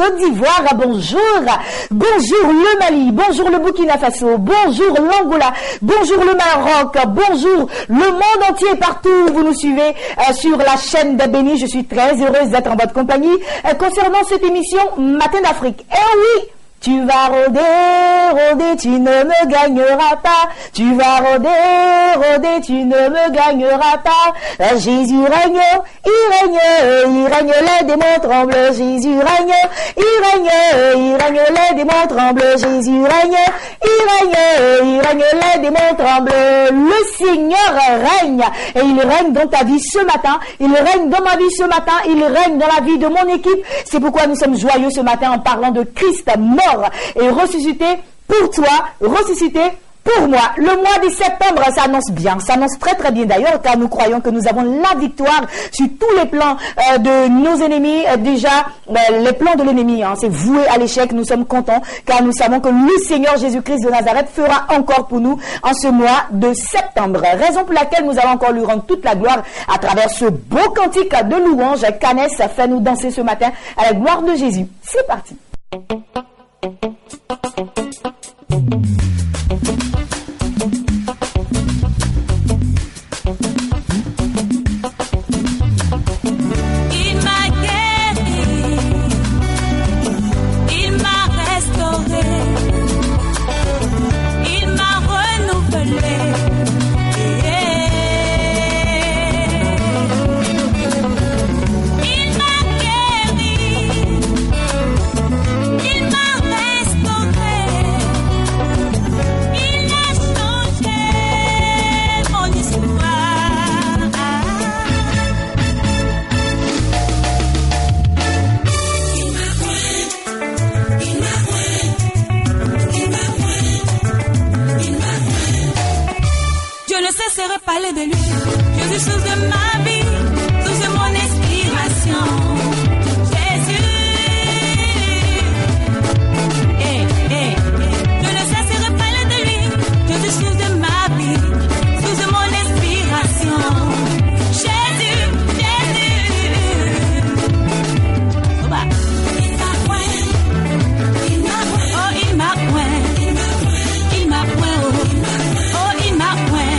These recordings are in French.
Côte d'Ivoire, bonjour. Bonjour le Mali, bonjour le Burkina Faso, bonjour l'Angola, bonjour le Maroc, bonjour le monde entier partout où vous nous suivez sur la chaîne des Bénis. Je suis très heureuse d'être en votre compagnie concernant cette émission Matin d'Afrique. Eh oui! Tu vas rôder, rôder, tu ne me gagneras pas. Tu vas rôder, rôder, tu ne me gagneras pas. Jésus règne, il règne, les démons tremblent. Jésus règne, il règne, les démons tremblent. Jésus règne, il règne, les démons tremblent. Le Seigneur règne et il règne dans ta vie ce matin. Il règne dans ma vie ce matin. Il règne dans la vie de mon équipe. C'est pourquoi nous sommes joyeux ce matin en parlant de Christ mort et ressuscité pour toi, ressuscité pour moi. Le mois de septembre s'annonce bien, s'annonce très très bien d'ailleurs, car nous croyons que nous avons la victoire sur tous les plans de nos ennemis. Déjà, les plans de l'ennemi, c'est voué à l'échec. Nous sommes contents car nous savons que le Seigneur Jésus-Christ de Nazareth fera encore pour nous en ce mois de septembre. Raison pour laquelle nous allons encore lui rendre toute la gloire à travers ce beau cantique de louange. Canès, fais-nous danser ce matin à la gloire de Jésus. C'est parti. Parler de lui, Jésus source de ma vie, source de mon inspiration. Jésus, je ne cesserai parler de lui, Jésus source de ma vie, source de mon inspiration. Jésus, oh bah. Il m'a point, il m'a point, oh il m'a point, il m'a point, oh il m'a point.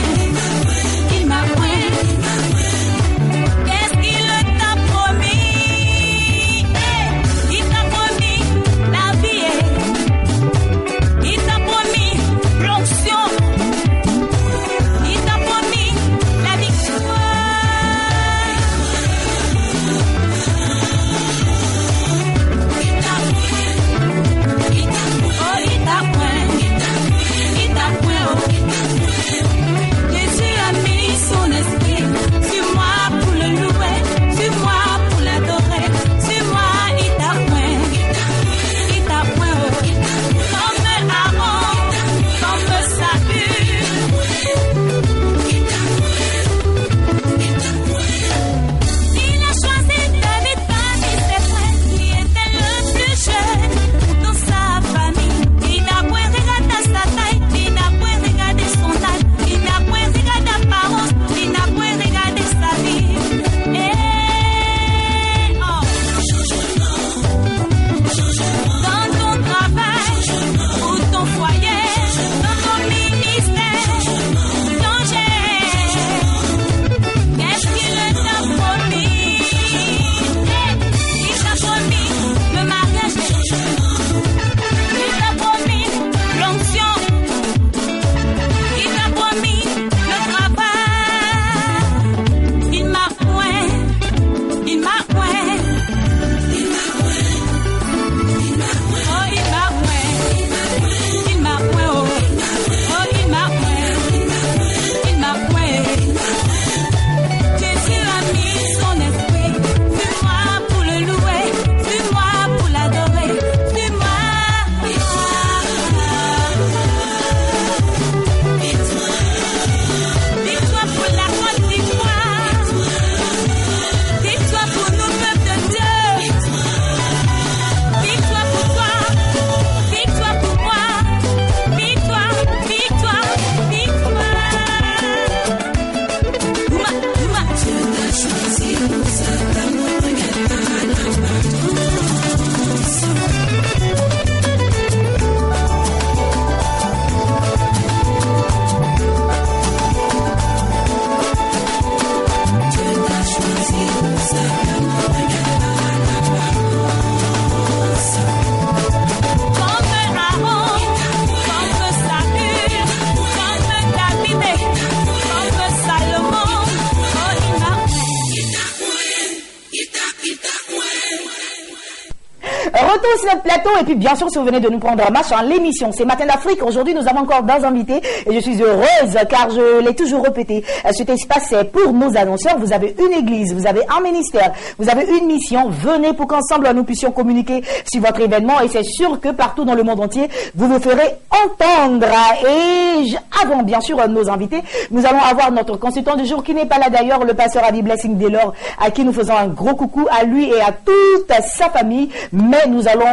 sur notre plateau. Et puis, bien sûr, si vous venez de nous prendre en marche, l'émission, c'est Matin d'Afrique. Aujourd'hui, nous avons encore 2 invités et je suis heureuse car je l'ai toujours répété. Cet espace, c'est pour nos annonceurs. Vous avez une église, vous avez un ministère, vous avez une mission. Venez pour qu'ensemble, nous puissions communiquer sur votre événement. Et c'est sûr que partout dans le monde entier, vous vous ferez entendre. Et avant, bien sûr, nos invités, nous allons avoir notre consultant du jour qui n'est pas là d'ailleurs, le pasteur Adi Blessing Delors, à qui nous faisons un gros coucou à lui et à toute sa famille. Mais nous allons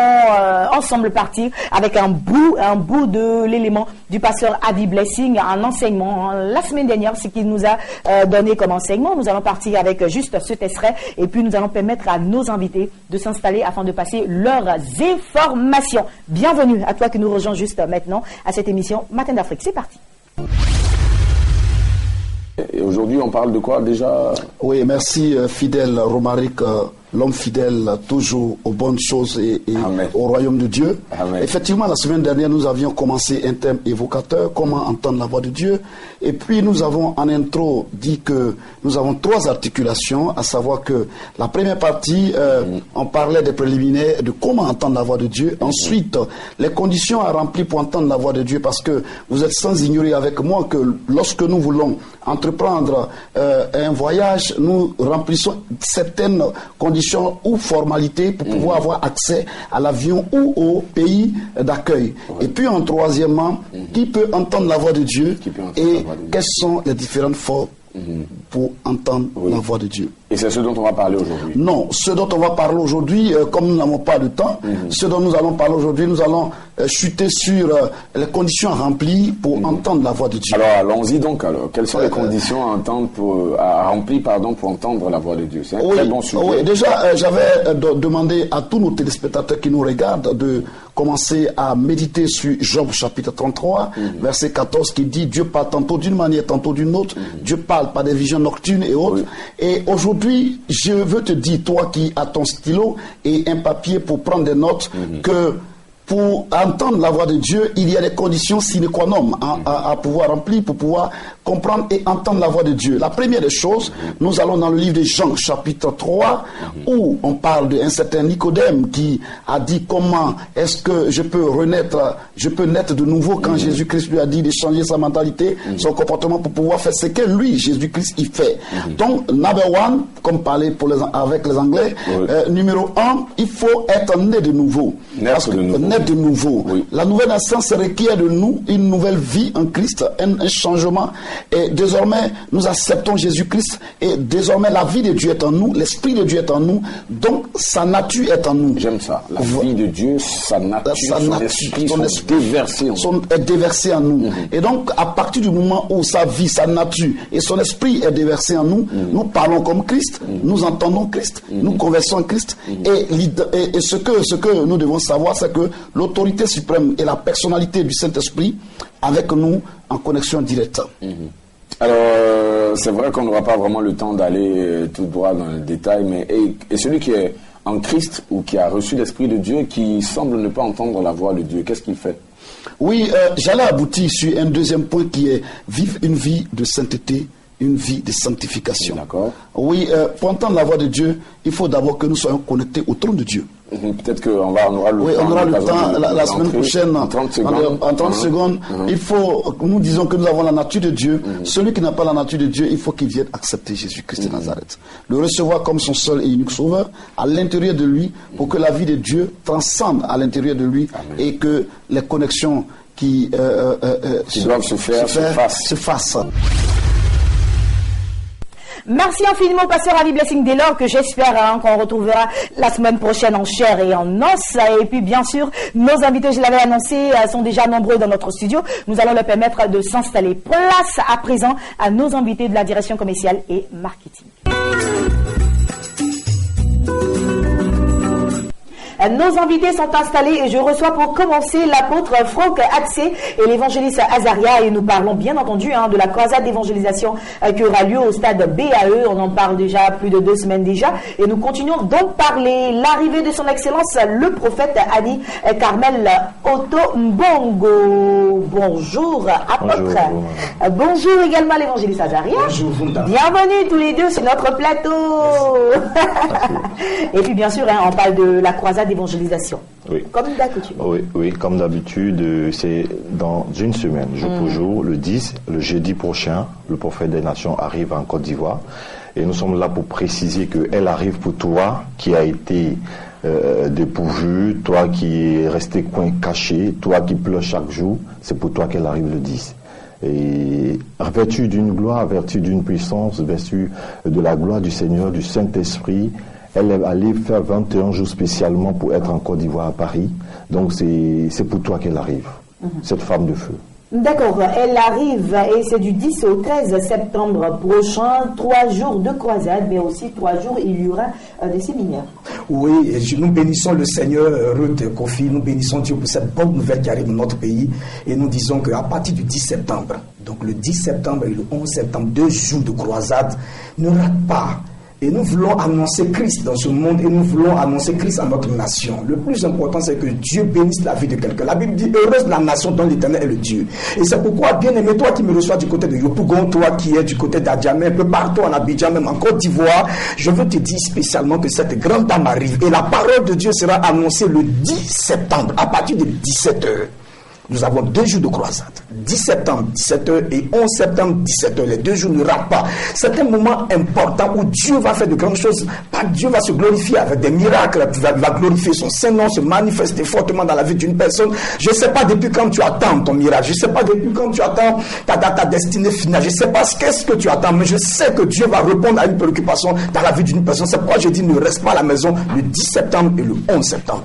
ensemble partir avec un bout de l'élément du pasteur Adi Blessing, un enseignement. La semaine dernière, ce qu'il nous a donné comme enseignement, nous allons partir avec juste cet extrait et puis nous allons permettre à nos invités de s'installer afin de passer leurs informations. Bienvenue à toi qui nous rejoins juste maintenant à cette émission Matin d'Afrique. C'est parti. Et aujourd'hui, on parle de quoi déjà? Oui, merci fidèle Romaric, l'homme fidèle toujours aux bonnes choses et au royaume de Dieu. Amen. Effectivement, la semaine dernière, nous avions commencé un thème évocateur, comment entendre la voix de Dieu. Et puis, nous avons en intro dit que nous avons 3 articulations, à savoir que la première partie, on parlait des préliminaires de comment entendre la voix de Dieu. Ensuite, les conditions à remplir pour entendre la voix de Dieu, parce que vous êtes sans ignorer avec moi que lorsque nous voulons entreprendre un voyage, nous remplissons certaines conditions ou formalités pour pouvoir avoir accès à l'avion ou au pays d'accueil. Et puis en troisièmement, qui peut entendre la voix de Dieu et quelles sont les différentes formes pour entendre la voix de Dieu. Et c'est ce dont on va parler aujourd'hui? Non, ce dont on va parler aujourd'hui, comme nous n'avons pas de temps, ce dont nous allons parler aujourd'hui, nous allons chuter sur les conditions remplies pour entendre la voix de Dieu. Alors allons-y donc. Alors, quelles sont les conditions à remplir pour entendre la voix de Dieu? C'est un très bon sujet. Oui, déjà, j'avais demandé à tous nos téléspectateurs qui nous regardent de commencer à méditer sur Job chapitre 33, verset 14, qui dit Dieu parle tantôt d'une manière, tantôt d'une autre. Dieu parle par des visions nocturnes et autres. Et aujourd'hui, je veux te dire, toi qui as ton stylo et un papier pour prendre des notes, que pour entendre la voix de Dieu, il y a des conditions sine qua non à pouvoir remplir pour pouvoir comprendre et entendre la voix de Dieu. La première des choses, nous allons dans le livre de Jean, chapitre 3, où on parle d'un certain Nicodème qui a dit comment est-ce que je peux naître de nouveau quand Jésus-Christ lui a dit de changer sa mentalité, son comportement pour pouvoir faire ce que lui, Jésus-Christ, il fait. Donc, number one, comme parler avec les Anglais, numéro 1, il faut être né de nouveau. Naître de nouveau. Oui. La nouvelle naissance requiert de nous une nouvelle vie en Christ, un changement. Et désormais, nous acceptons Jésus-Christ et désormais la vie de Dieu est en nous, l'esprit de Dieu est en nous, donc sa nature est en nous. J'aime ça. La vie de Dieu, sa nature, son esprit est déversé en nous. Et donc, à partir du moment où sa vie, sa nature et son esprit est déversé en nous, nous parlons comme Christ, nous entendons Christ, nous conversons Christ. Et ce que nous devons savoir, c'est que l'autorité suprême et la personnalité du Saint-Esprit avec nous en connexion directe. Alors, c'est vrai qu'on n'aura pas vraiment le temps d'aller tout droit dans le détail, mais et celui qui est en Christ ou qui a reçu l'Esprit de Dieu, qui semble ne pas entendre la voix de Dieu, qu'est-ce qu'il fait? Oui, j'allais aboutir sur un deuxième point qui est vivre une vie de sainteté, une vie de sanctification. D'accord. Oui, pour entendre la voix de Dieu, il faut d'abord que nous soyons connectés au trône de Dieu. Peut-être qu'on aura le temps la semaine prochaine, en 30 secondes. Il faut, nous disons que nous avons la nature de Dieu. Celui qui n'a pas la nature de Dieu, il faut qu'il vienne accepter Jésus-Christ de Nazareth. Le recevoir comme son seul et unique sauveur à l'intérieur de lui, pour que la vie de Dieu transcende à l'intérieur de lui. Amen. Et que les connexions qui doivent se faire se fassent. Merci infiniment, pasteur Adi Blessing Delors, que j'espère qu'on retrouvera la semaine prochaine en chair et en os. Et puis, bien sûr, nos invités, je l'avais annoncé, sont déjà nombreux dans notre studio. Nous allons leur permettre de s'installer. Place à présent à nos invités de la direction commerciale et marketing. Nos invités sont installés et je reçois pour commencer l'apôtre Franck Axé et l'évangéliste Azaria, et nous parlons bien entendu de la croisade d'évangélisation qui aura lieu au stade BAE. On en parle déjà plus de 2 semaines déjà et nous continuons d'en parler. L'arrivée de son excellence le prophète Annie Carmel Otto Mbongo. Bonjour apôtre. Bonjour également l'évangéliste Azaria. Bonjour Vunda. Bienvenue tous les deux sur notre plateau. Et puis bien sûr on parle de la croisade d'évangélisation. Oui. Comme d'habitude. Oui, comme d'habitude, c'est dans une semaine, jour pour jour, le 10, le jeudi prochain, le prophète des nations arrive en Côte d'Ivoire. Et nous sommes là pour préciser qu'elle arrive pour toi qui a été dépourvu, toi qui est resté caché, toi qui pleure chaque jour, c'est pour toi qu'elle arrive le 10. Et vertu d'une gloire, vertu d'une puissance, vertu de la gloire du Seigneur, du Saint-Esprit, elle est allée faire 21 jours spécialement pour être en Côte d'Ivoire à Paris. Donc c'est pour toi qu'elle arrive, cette femme de feu. D'accord, elle arrive et c'est du 10 au 13 septembre prochain, 3 jours de croisade, mais aussi 3 jours, il y aura des séminaires. Oui, et nous bénissons le Seigneur, Ruth Kofi, nous bénissons Dieu pour cette bonne nouvelle qui arrive dans notre pays et nous disons qu'à partir du 10 septembre, donc le 10 septembre et le 11 septembre, 2 jours de croisade, ne rate pas. Et nous voulons annoncer Christ dans ce monde et nous voulons annoncer Christ à notre nation. Le plus important, c'est que Dieu bénisse la vie de quelqu'un. La Bible dit, heureuse la nation dont l'Éternel est le Dieu. Et c'est pourquoi, bien aimé, toi qui me reçois du côté de Yopougon, toi qui es du côté d'Adjamé, un peu partout en Abidjan, même en Côte d'Ivoire, je veux te dire spécialement que cette grande dame arrive. Et la parole de Dieu sera annoncée le 10 septembre, à partir de 17h. Nous avons 2 jours de croisade, 10 septembre, 17h et 11 septembre, 17h. Les 2 jours ne ratent pas. C'est un moment important où Dieu va faire de grandes choses. Dieu va se glorifier avec des miracles. Il va glorifier son Saint-Nom, se manifester fortement dans la vie d'une personne. Je ne sais pas depuis quand tu attends ton miracle. Je ne sais pas depuis quand tu attends ta destinée finale. Je ne sais pas qu'est-ce que tu attends, mais je sais que Dieu va répondre à une préoccupation dans la vie d'une personne. C'est pourquoi je dis ne reste pas à la maison le 10 septembre et le 11 septembre.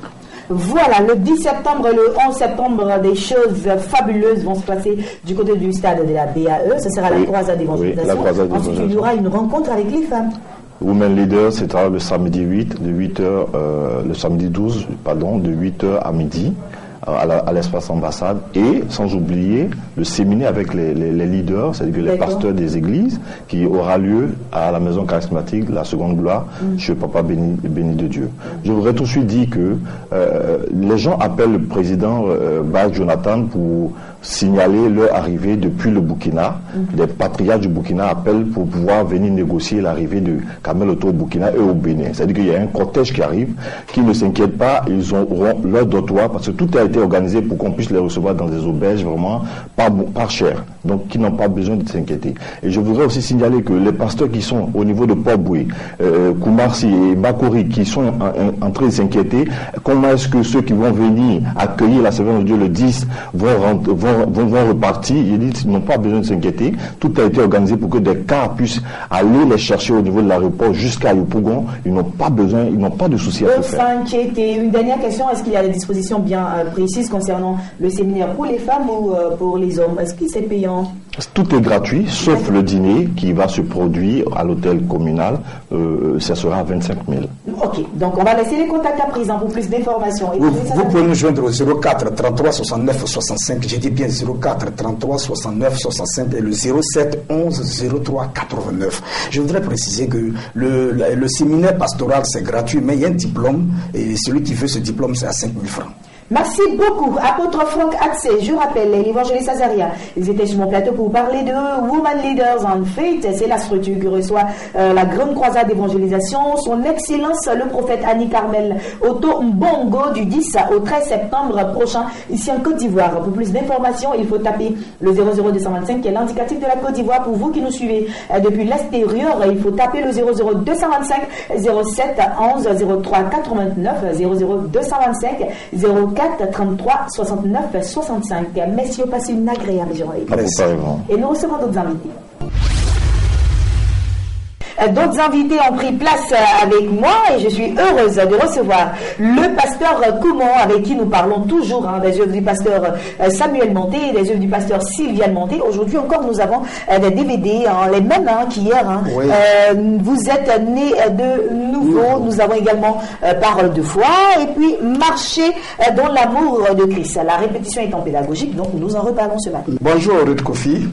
Voilà, le 10 septembre et le 11 septembre, des choses fabuleuses vont se passer du côté du stade de la BAE. Ce sera la croisade d'évangélisation. Ensuite, il y aura une rencontre avec les femmes. Women Leader, c'est le samedi 8, de 8h, le samedi 12, de 8h à midi. À l'espace ambassade, et sans oublier le séminaire avec les leaders, c'est-à-dire les pasteurs des églises, qui aura lieu à la maison charismatique, la seconde gloire, chez Papa béni de Dieu. Je voudrais tout de suite dire que les gens appellent le président Bach Jonathan pour signaler leur arrivée depuis le Burkina. Les patriarches du Burkina appellent pour pouvoir venir négocier l'arrivée de Kamel Otto au Burkina et au Bénin. C'est-à-dire qu'il y a un cortège qui arrive, qui ne s'inquiète pas, ils auront leur dortoir, parce que tout a été organisé pour qu'on puisse les recevoir dans des auberges vraiment pas chères, donc qui n'ont pas besoin de s'inquiéter. Et je voudrais aussi signaler que les pasteurs qui sont au niveau de Port-Boué, Koumarsi et Bakori, qui sont en train de s'inquiéter, comment est-ce que ceux qui vont venir accueillir la Seigneur de Dieu le 10 vont repartir? Ils n'ont pas besoin de s'inquiéter. Tout a été organisé pour que des cars puissent aller les chercher au niveau de l'aéroport jusqu'à Yopougon. Ils n'ont pas besoin, ils n'ont pas de soucis à se faire. S'inquiéter. Une dernière question, est-ce qu'il y a des dispositions bien précises concernant le séminaire pour les femmes ou pour les hommes? Est-ce que c'est payant? Tout est gratuit, sauf le dîner qui va se produire à l'hôtel communal. Ça sera à 25 000. Ok, donc on va laisser les contacts à présent pour plus d'informations. Vous pouvez nous joindre au 04 33 69 65, j'ai dit bien 04 33 69 65 et le 07 11 03 89. Je voudrais préciser que le séminaire pastoral c'est gratuit, mais il y a un diplôme et celui qui veut ce diplôme c'est à 5 000 francs. Merci beaucoup, apôtre Franck Axé. Je rappelle, l'évangéliste Azaria, ils étaient sur mon plateau pour parler de Women Leaders on Faith. C'est la structure qui reçoit la grande croisade d'évangélisation. Son Excellence, le prophète Annie Carmel Otto Mbongo, du 10 au 13 septembre prochain, ici en Côte d'Ivoire. Pour plus d'informations, il faut taper le 00225, qui est l'indicatif de la Côte d'Ivoire. Pour vous qui nous suivez depuis l'extérieur, il faut taper le 00225 07 11 03 89 00225 04 33 69 65. Messieurs, passez une agréable journée. Et nous recevons d'autres invités. D'autres invités ont pris place avec moi et je suis heureuse de recevoir le pasteur Koumon, avec qui nous parlons toujours des œuvres du pasteur Samuel Monté et des œuvres du pasteur Sylviane Monté. Aujourd'hui encore, nous avons des DVD, les mêmes qu'hier. Oui. Vous êtes nés de nouveau. Nous avons également Parole de foi et puis Marcher dans l'amour de Christ. La répétition étant pédagogique, donc nous en reparlons ce matin. Bonjour Ruth Kofi.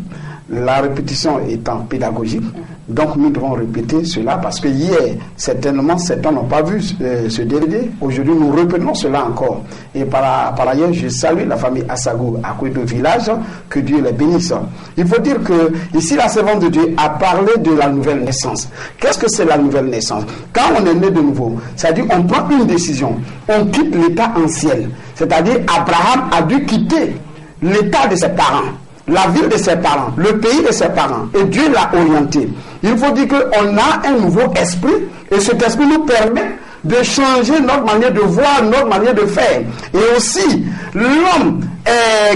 la répétition étant pédagogique, donc nous devons répéter cela parce que hier, certainement, certains n'ont pas vu ce DVD. Aujourd'hui, nous reprenons cela encore. Et par ailleurs, je salue la famille Assagou à côté de village, que Dieu les bénisse. Il faut dire que ici, la servante de Dieu a parlé de la nouvelle naissance. Qu'est-ce que c'est la nouvelle naissance? Quand on est né de nouveau, c'est-à-dire on prend une décision, on quitte l'état ancien. C'est-à-dire Abraham a dû quitter l'état de ses parents, la ville de ses parents, le pays de ses parents, et Dieu l'a orienté. Il faut dire qu'on a un nouveau esprit, et cet esprit nous permet de changer notre manière de voir, notre manière de faire. Et aussi, l'homme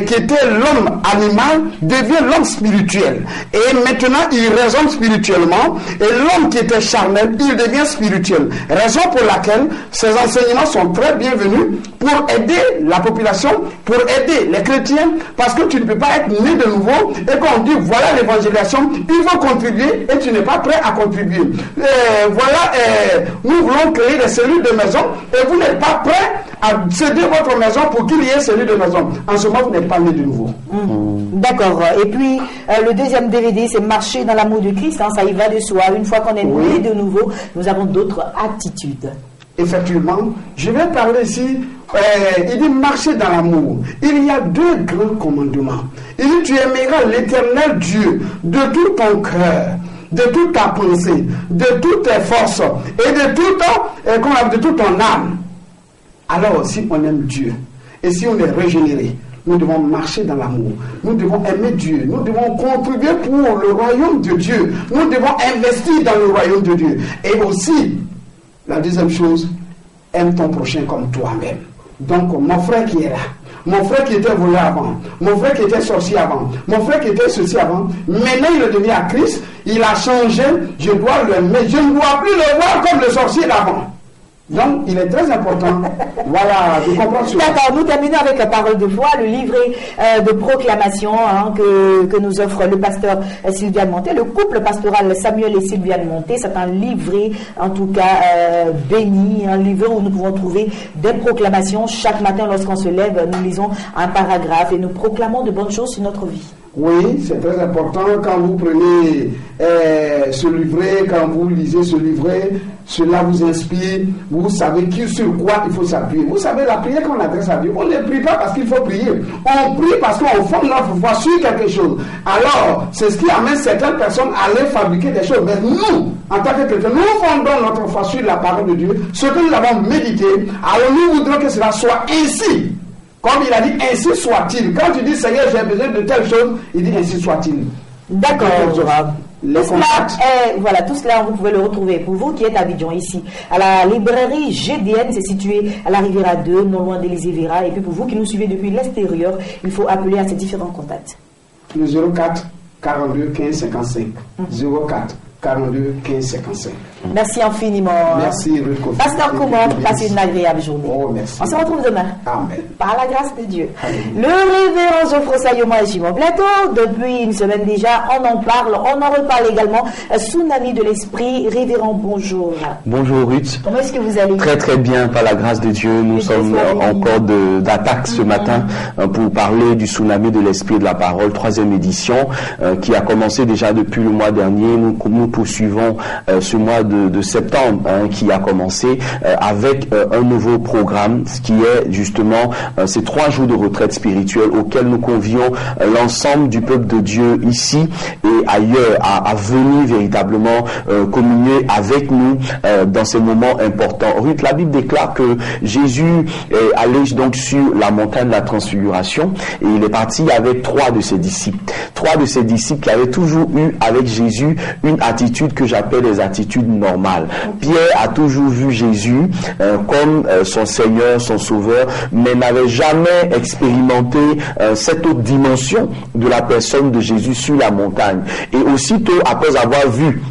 qui était l'homme animal devient l'homme spirituel. Et maintenant, il raisonne spirituellement. Et l'homme qui était charnel, il devient spirituel. Raison pour laquelle ces enseignements sont très bienvenus pour aider la population, pour aider les chrétiens, parce que tu ne peux pas être né de nouveau et qu'on dit voilà l'évangélisation, il faut contribuer et tu n'es pas prêt à contribuer. Nous voulons créer des cellules de maison et vous n'êtes pas prêt à céder votre maison pour qu'il y ait cellules de maison. En ce moment, vous n'êtes pas né de nouveau. D'accord. Et puis, le deuxième DVD, c'est marcher dans l'amour de Christ. Ça y va de soi. Une fois qu'on est né de nouveau, nous avons d'autres attitudes. Effectivement, je vais parler ici, il dit marcher dans l'amour. Il y a deux grands commandements. Il dit tu aimeras l'éternel Dieu de tout ton cœur, de toute ta pensée, de toutes tes forces et de toute ton âme. Alors, si on aime Dieu et si on est régénéré, nous devons marcher dans l'amour. Nous devons aimer Dieu. Nous devons contribuer pour le royaume de Dieu. Nous devons investir dans le royaume de Dieu. Et aussi, la deuxième chose, aime ton prochain comme toi-même. Donc, mon frère qui est là, mon frère qui était volé avant, mon frère qui était sorcier avant, mon frère qui était ceci avant, maintenant il est devenu à Christ, il a changé, je dois l'aimer, je ne dois plus le voir comme le sorcier d'avant. Donc, il est très important, voilà, de comprendre cela. D'accord, nous terminons avec la parole de foi, le livret de proclamation que nous offre le pasteur Sylviane Monté, le couple pastoral Samuel et Sylviane Monté. C'est un livret, en tout cas, béni, un livret où nous pouvons trouver des proclamations. Chaque matin, lorsqu'on se lève, nous lisons un paragraphe et nous proclamons de bonnes choses sur notre vie. Oui, c'est très important. Quand vous prenez ce livret, quand vous lisez ce livret, cela vous inspire, vous savez sur quoi il faut s'appuyer. Vous savez, la prière qu'on adresse à Dieu, on ne prie pas parce qu'il faut prier. On prie parce qu'on fonde notre foi sur quelque chose. Alors, c'est ce qui amène certaines personnes à aller fabriquer des choses. Mais nous, en tant que chrétiens, nous fondons notre foi sur la parole de Dieu, ce que nous avons médité. Alors nous voudrons que cela soit ainsi. Comme il a dit, ainsi soit-il. Quand tu dis, Seigneur, j'ai besoin de telle chose, il dit, ainsi soit-il. D'accord. Tout cela, vous pouvez le retrouver. Pour vous qui êtes à Abidjan, ici, à la librairie GDN, c'est situé à la Riviera 2, non loin d'Élysée Vera. Et puis pour vous qui nous suivez depuis l'extérieur, il faut appeler à ces différents contacts. Le 04 42 15 55. 04 42 15 55. Merci infiniment. Merci, Ruth Kofi. Pasteur Koumar, passez une agréable journée. Oh, merci. On se retrouve demain. Amen. Par la grâce de Dieu. Amen. Le révérend Geoffroy Sayoma et Simon Plateau, depuis une semaine déjà, on en parle, on en reparle également. Tsunami de l'esprit, révérend, bonjour. Bonjour Ruth. Comment est-ce que vous allez? Très très bien, par la grâce de Dieu. Nous sommes encore d'attaque ce matin pour parler du tsunami de l'esprit et de la parole, 3e édition, qui a commencé déjà depuis le mois dernier. Nous poursuivons ce mois de septembre qui a commencé avec un nouveau programme, ce qui est justement ces 3 jours de retraite spirituelle auxquels nous convions l'ensemble du peuple de Dieu ici et ailleurs à venir véritablement communier avec nous dans ces moments importants. Ruth, la Bible déclare que Jésus est allé donc sur la montagne de la transfiguration et il est parti avec 3 de ses disciples. 3 de ses disciples qui avaient toujours eu avec Jésus une attitude que j'appelle les attitudes normales. Pierre a toujours vu Jésus comme son Seigneur, son Sauveur, mais n'avait jamais expérimenté cette autre dimension de la personne de Jésus sur la montagne. Et aussitôt, après avoir vu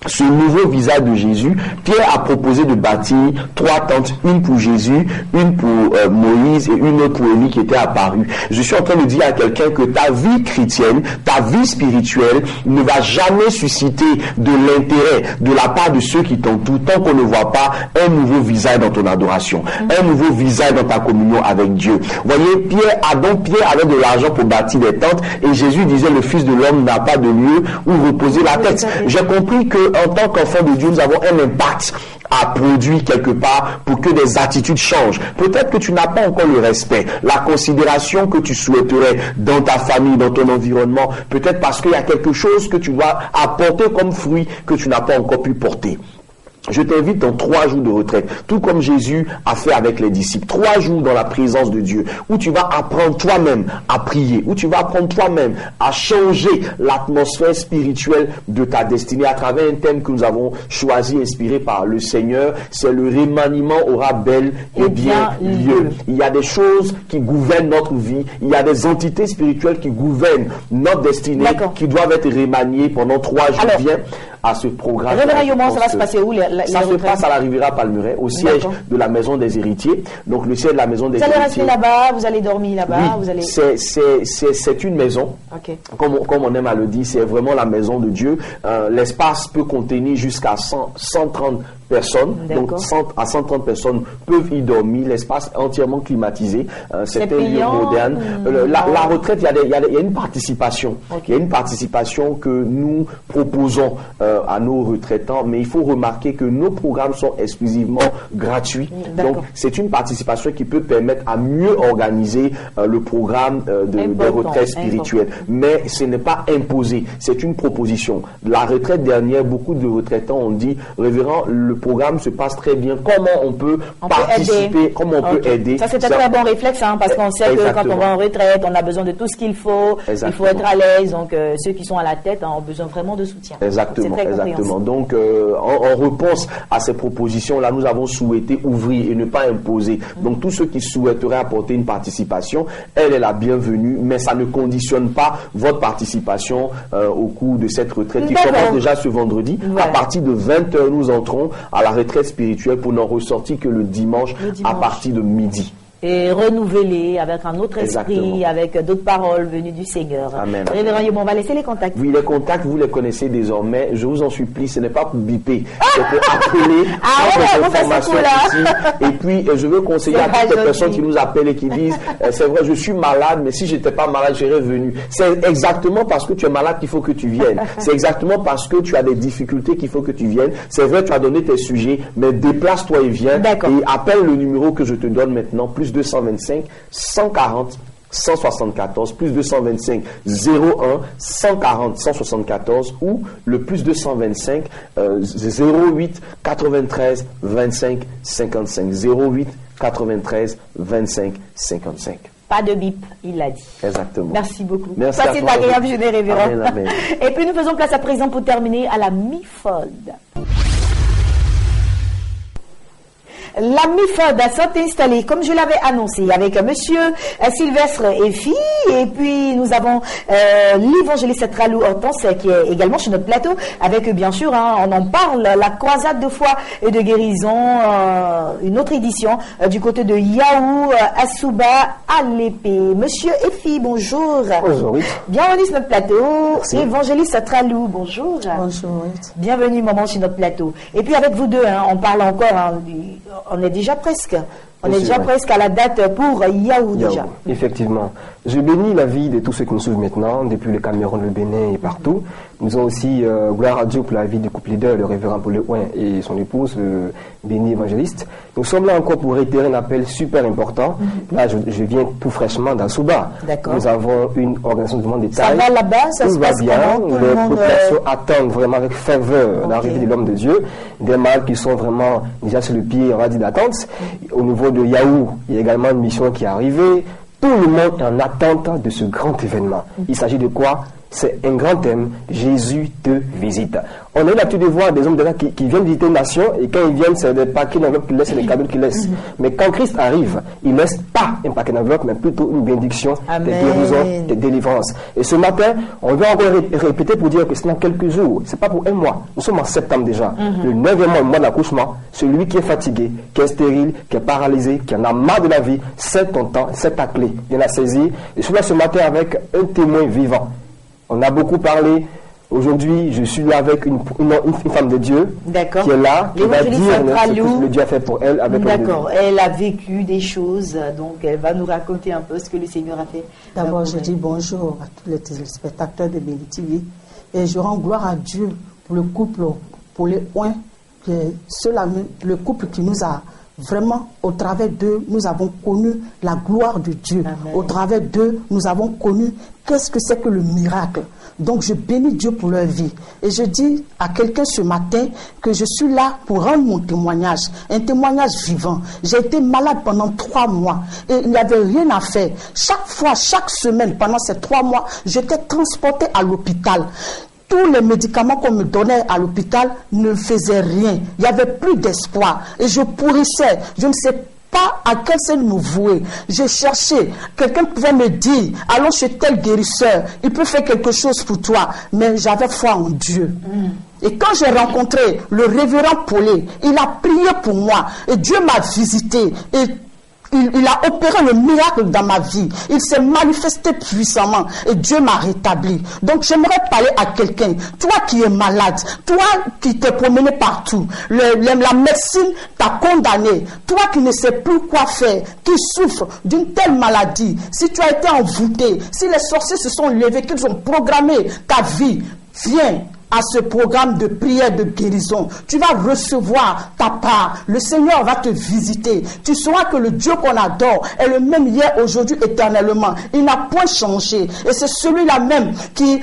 ce nouveau visage de Jésus, Pierre a proposé de bâtir 3 tentes, une pour Jésus, une pour Moïse et une autre pour Élie qui était apparue. Je suis en train de dire à quelqu'un que ta vie chrétienne, ta vie spirituelle ne va jamais susciter de l'intérêt de la part de ceux qui t'entourent tant qu'on ne voit pas un nouveau visage dans ton adoration, un nouveau visage dans ta communion avec Dieu. Voyez, Pierre avait de l'argent pour bâtir des tentes et Jésus disait le Fils de l'homme n'a pas de lieu où reposer la tête. J'ai compris que en tant qu'enfant de Dieu, nous avons un impact à produire quelque part pour que des attitudes changent. Peut-être que tu n'as pas encore le respect, la considération que tu souhaiterais dans ta famille, dans ton environnement, peut-être parce qu'il y a quelque chose que tu dois apporter comme fruit que tu n'as pas encore pu porter. Je t'invite dans 3 jours de retraite, tout comme Jésus a fait avec les disciples. 3 jours dans la présence de Dieu, où tu vas apprendre toi-même à prier, où tu vas apprendre toi-même à changer l'atmosphère spirituelle de ta destinée à travers un thème que nous avons choisi, inspiré par le Seigneur. C'est le remaniement aura bel et bien lieu. Il y a des choses qui gouvernent notre vie, il y a des entités spirituelles qui gouvernent notre destinée, qui doivent être remaniées pendant 3 jours. Viens à ce programme. Ça va se passer où ça se passe à la Riviera Palmeraie, au siège de la Maison des Héritiers. Donc le siège de la Maison des Héritiers. Vous allez rester là-bas, vous allez dormir là-bas. Oui, vous allez... c'est une maison. Comme on aime à le dire, c'est vraiment la maison de Dieu. L'espace peut contenir jusqu'à 130 personnes. Donc 100 à 130 personnes peuvent y dormir. L'espace est entièrement climatisé. C'est un lieu moderne. La retraite, il y a une participation. Il y a une participation que nous proposons à nos retraitants, mais il faut remarquer que nos programmes sont exclusivement gratuits. Donc c'est une participation qui peut permettre à mieux organiser le programme des retraites spirituelles. Mais ce n'est pas imposé, c'est une proposition. La retraite dernière, beaucoup de retraitants ont dit, révérend, le programme se passe très bien, comment on peut participer, comment on peut aider. Ça c'est un très bon réflexe, parce qu'on sait que quand on va en retraite, on a besoin de tout ce qu'il faut, il faut être à l'aise, donc ceux qui sont à la tête ont besoin vraiment de soutien. Exactement. Donc, en réponse à ces propositions-là, nous avons souhaité ouvrir et ne pas imposer. Donc, tous ceux qui souhaiteraient apporter une participation, elle est la bienvenue, mais ça ne conditionne pas votre participation au cours de cette retraite qui commence déjà ce vendredi. À partir de 20h, nous entrons à la retraite spirituelle pour n'en ressortir que le dimanche à partir de midi. Et renouveler avec un autre esprit, avec d'autres paroles venues du Seigneur. Amen. Révérend Yomon, on va laisser les contacts. Oui, les contacts, vous les connaissez désormais. Je vous en supplie, ce n'est pas pour biper, c'est pour appeler informations ici. Et puis, je veux conseiller à toutes les personnes qui nous appellent et qui disent, c'est vrai, je suis malade, mais si je n'étais pas malade, j'aurais venu. C'est exactement parce que tu es malade qu'il faut que tu viennes. C'est exactement parce que tu as des difficultés qu'il faut que tu viennes. C'est vrai, tu as donné tes sujets, mais déplace-toi et viens. Et appelle le numéro que je te donne maintenant, plus 225 140 174, plus 225 01 140 174 ou le plus 225 08 93 25 55 08 93 25 55. Pas de bip, il l'a dit. Exactement. Merci beaucoup. Merci. Passez une agréable journée, révérend. Amen. Et puis nous faisons place à présent pour terminer à la MIFOD. La MIFOD s'est installée, comme je l'avais annoncé, avec monsieur Sylvestre Effy, et puis nous avons l'évangéliste Tralou Hortense qui est également sur notre plateau, avec bien sûr, on en parle, la croisade de foi et de guérison, une autre édition du côté de Yahou, Asuba, à l'épée. Monsieur Effy, bonjour. Bonjour. Bienvenue sur notre plateau. Merci. Évangéliste Tralou, bonjour. Bonjour. Bienvenue, maman, sur notre plateau. Et puis avec vous deux, on parle encore on est déjà presque. On est déjà presque à la date pour Yahou déjà. Effectivement. Je bénis la vie de tous ceux qui nous suivent maintenant, depuis le Cameroun, le Bénin et partout. Nous avons aussi gloire à Dieu pour la vie du couple leader, le révérend Paul Leouin et son épouse, le béni évangéliste. Nous sommes là encore pour réitérer un appel super important. Là, je viens tout fraîchement d'Asuba. Nous avons une organisation de monde détail. Ça va là-bas, ça se passe bien. Les populations attendent vraiment avec ferveur l'arrivée de l'homme de Dieu. Des mâles qui sont vraiment déjà sur le pied, on va dire, d'attente. Au niveau de Yahou, il y a également une mission qui est arrivée. Tout le monde est en attente de ce grand événement. Il s'agit de quoi? C'est un grand thème. Jésus te visite. On a l'habitude de voir des hommes déjà qui viennent visiter une nation et quand ils viennent, c'est des paquets d'enveloppes qu'ils laissent et des cadeaux qu'ils laissent. Mais quand Christ arrive, il ne laisse pas un paquet d'enveloppes, mais plutôt une bénédiction, des guérisons, des délivrances. Et ce matin, on va encore répéter pour dire que c'est dans quelques jours. C'est pas pour un mois. Nous sommes en septembre déjà. Le 9e mois, le mois d'accouchement. Celui qui est fatigué, qui est stérile, qui est paralysé, qui en a marre de la vie, c'est ton temps, c'est ta clé. Viens la saisir. Et je suis là ce matin avec un témoin vivant. On a beaucoup parlé. Aujourd'hui, je suis là avec une femme de Dieu qui est là, qui va dire ce que Dieu a fait pour elle. D'accord, elle a vécu des choses, donc elle va nous raconter un peu ce que le Seigneur a fait. D'abord, je dis bonjour à tous les téléspectateurs de Béni TV et je rends gloire à Dieu pour le couple, pour les oins, le couple qui nous a vraiment, au travers d'eux, nous avons connu la gloire de Dieu. Amen. Au travers d'eux, nous avons connu qu'est-ce que c'est que le miracle. Donc, je bénis Dieu pour leur vie. Et je dis à quelqu'un ce matin que je suis là pour rendre mon témoignage, un témoignage vivant. J'ai été malade pendant 3 mois et il n'y avait rien à faire. Chaque fois, chaque semaine, pendant ces 3 mois, j'étais transportée à l'hôpital. Tous les médicaments qu'on me donnait à l'hôpital ne faisaient rien. Il n'y avait plus d'espoir. Et je pourrissais. Je ne sais pas à quel scène me vouer. J'ai cherché. Quelqu'un pouvait me dire, allons chez tel guérisseur. Il peut faire quelque chose pour toi. Mais j'avais foi en Dieu. Et quand j'ai rencontré le révérend Paulet, il a prié pour moi. Et Dieu m'a visité. Et il a opéré le miracle dans ma vie. Il s'est manifesté puissamment et Dieu m'a rétabli. Donc j'aimerais parler à quelqu'un. Toi qui es malade, toi qui t'es promené partout, la médecine t'a condamné. Toi qui ne sais plus quoi faire, qui souffre d'une telle maladie. Si tu as été envoûté, si les sorciers se sont levés, qu'ils ont programmé ta vie, viens à ce programme de prière de guérison. Tu vas recevoir ta part. Le Seigneur va te visiter. Tu sauras que le Dieu qu'on adore est le même hier, aujourd'hui, éternellement. Il n'a point changé. Et c'est celui-là même qui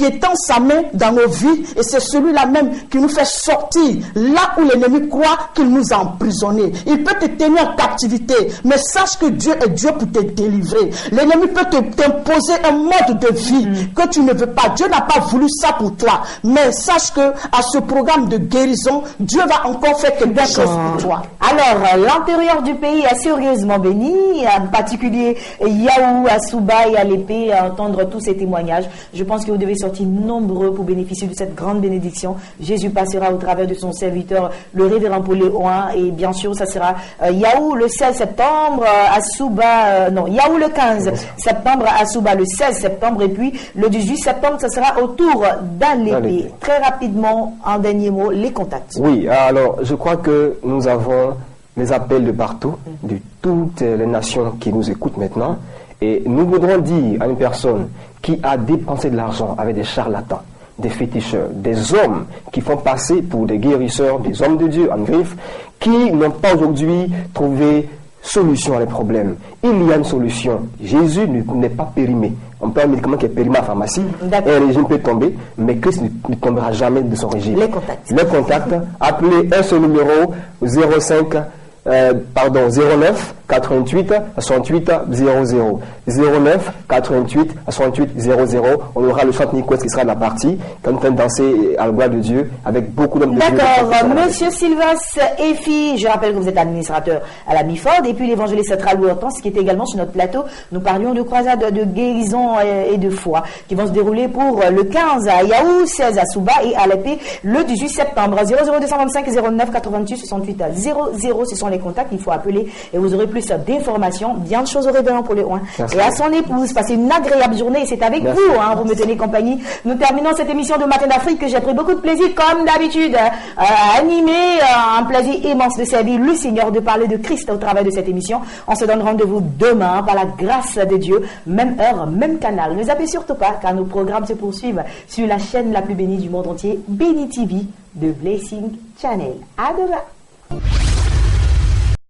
étend sa main dans nos vies, et c'est celui-là même qui nous fait sortir là où l'ennemi croit qu'il nous a emprisonnés. Il peut te tenir en captivité, mais sache que Dieu est Dieu pour te délivrer. L'ennemi peut t'imposer un mode de vie que tu ne veux pas. Dieu n'a pas voulu ça pour toi, mais sache que à ce programme de guérison, Dieu va encore faire quelque chose pour toi. Alors, l'intérieur du pays est sérieusement béni, en particulier Yahoo, à Souba et à l'épée, à entendre tous ces témoignages. Je pense que vous devez sortir nombreux pour bénéficier de cette grande bénédiction. Jésus passera au travers de son serviteur, le révérend Paulet Oin, et bien sûr, ça sera Yahoo le 16 septembre, à Souba, Yahoo le 15 septembre, à Souba le 16 septembre, et puis le 18 septembre, ça sera autour d'Alépé. Très rapidement, en dernier mot, les contacts. Oui, alors, je crois que nous avons les appels de partout, de toutes les nations qui nous écoutent maintenant, et nous voudrons dire à une personne qui a dépensé de l'argent avec des charlatans, des féticheurs, des hommes qui font passer pour des guérisseurs, des hommes de Dieu en griffe, qui n'ont pas aujourd'hui trouvé solution à les problèmes. Il y a une solution. Jésus n'est pas périmé. On peut un médicament qui est périmé à la pharmacie, et un régime peut tomber, mais Christ ne tombera jamais de son régime. Les contacts. Les contacts, appelez un seul numéro, 09 88 68 00 09 88 68 00. On aura le chant Nicolas qui sera de la partie quand on train de danser à la gloire de Dieu avec beaucoup d'hommes de Dieu. D'accord, Monsieur Sylvas Efi, je rappelle que vous êtes administrateur à la MIFOD, et puis l'évangéliste Tralou Hortense qui est également sur notre plateau. Nous parlions de croisade de guérison et de foi qui vont se dérouler pour le 15 à Yahoo, 16 à Souba et à l'épée le 18 septembre. 00225 09 88 68 00, ce sont les contacts, il faut appeler et vous aurez plus d'informations. Bien de choses au révérend pour les oins. Et à son épouse, passez une agréable journée, et c'est avec vous, vous me tenez compagnie. Nous terminons cette émission de Matin d'Afrique que j'ai pris beaucoup de plaisir, comme d'habitude, à animer, un plaisir immense de servir le Seigneur, de parler de Christ au travers de cette émission. On se donne rendez-vous demain, par la grâce de Dieu, même heure, même canal. Ne zappez surtout pas, car nos programmes se poursuivent sur la chaîne la plus bénie du monde entier, Béni TV, de Blessing Channel. À demain.